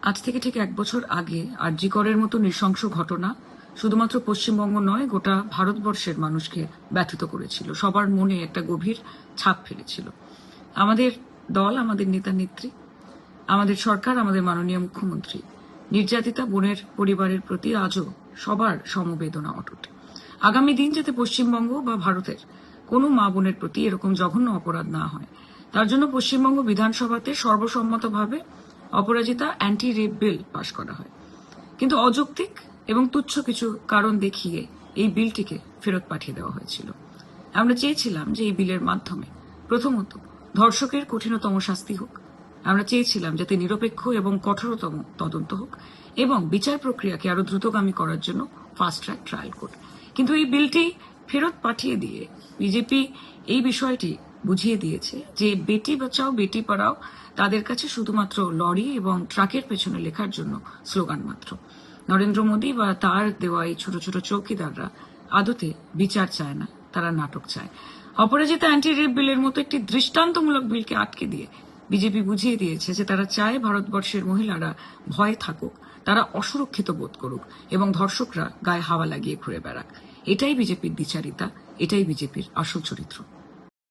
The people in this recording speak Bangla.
আজ থেকে ঠিক 1 বছর আগে আরজি করের মতো নৃশংস ঘটনা শুধুমাত্র পশ্চিমবঙ্গ নয়, গোটা ভারতবর্ষের মানুষকে ব্যথিত করেছিল, সবার মনে একটা গভীর ছাপ ফেলেছিল। আমাদের দল, আমাদের নেতা নেত্রী, আমাদের সরকার, আমাদের মাননীয় মুখ্যমন্ত্রী নির্যাতিতা বোনের পরিবারের প্রতি আজও সবার সমবেদনা অটুট। আগামী দিন যাতে পশ্চিমবঙ্গ বা ভারতের কোনো মা বোনের প্রতি এরকম জঘন্য অপরাধ না হয়, তার জন্য পশ্চিমবঙ্গ বিধানসভাতে সর্বসম্মতভাবে অপরাজিতা অ্যান্টি রেপ বিল পাশ করা হয়। কিন্তু অযৌক্তিক এবং তুচ্ছ কিছু কারণ দেখিয়ে এই বিলটিকে ফেরত পাঠিয়ে দেওয়া হয়েছিল। আমরা চেয়েছিলাম যে এই বিলের মাধ্যমে প্রথমত ধর্ষকের কঠিনতম শাস্তি হোক। আমরা চেয়েছিলাম যাতে নিরপেক্ষ এবং কঠোরতম তদন্ত হোক এবং বিচার প্রক্রিয়াকে আরো দ্রুতগামী করার জন্য ফাস্ট ট্র্যাক ট্রায়াল কোর্ট। কিন্তু এই বিলটি ফেরত পাঠিয়ে দিয়ে বিজেপি এই বিষয়টি বুঝিয়ে দিয়েছে যে বেটি বাঁচাও বেটি পড়াও তাদের কাছে শুধুমাত্র লরি এবং ট্রাকের পেছনে লেখার জন্য স্লোগান মাত্র। নরেন্দ্র মোদী বা তার দেওয়া এই ছোট ছোট চৌকিদাররা আদতে বিচার চায় না, তারা নাটক চায়। অপরাজিতা অ্যান্টি রেপ বিলের মতো একটি দৃষ্টান্তমূলক বিলকে আটকে দিয়ে বিজেপি বুঝিয়ে দিয়েছে যে তারা চায় ভারতবর্ষের মহিলারা ভয়ে থাকুক, তারা অসুরক্ষিত বোধ করুক এবং ধর্ষকরা গায়ে হাওয়া লাগিয়ে ঘুরে বেড়াক। এটাই বিজেপির দ্বিচারিতা, এটাই বিজেপির আসল চরিত্র।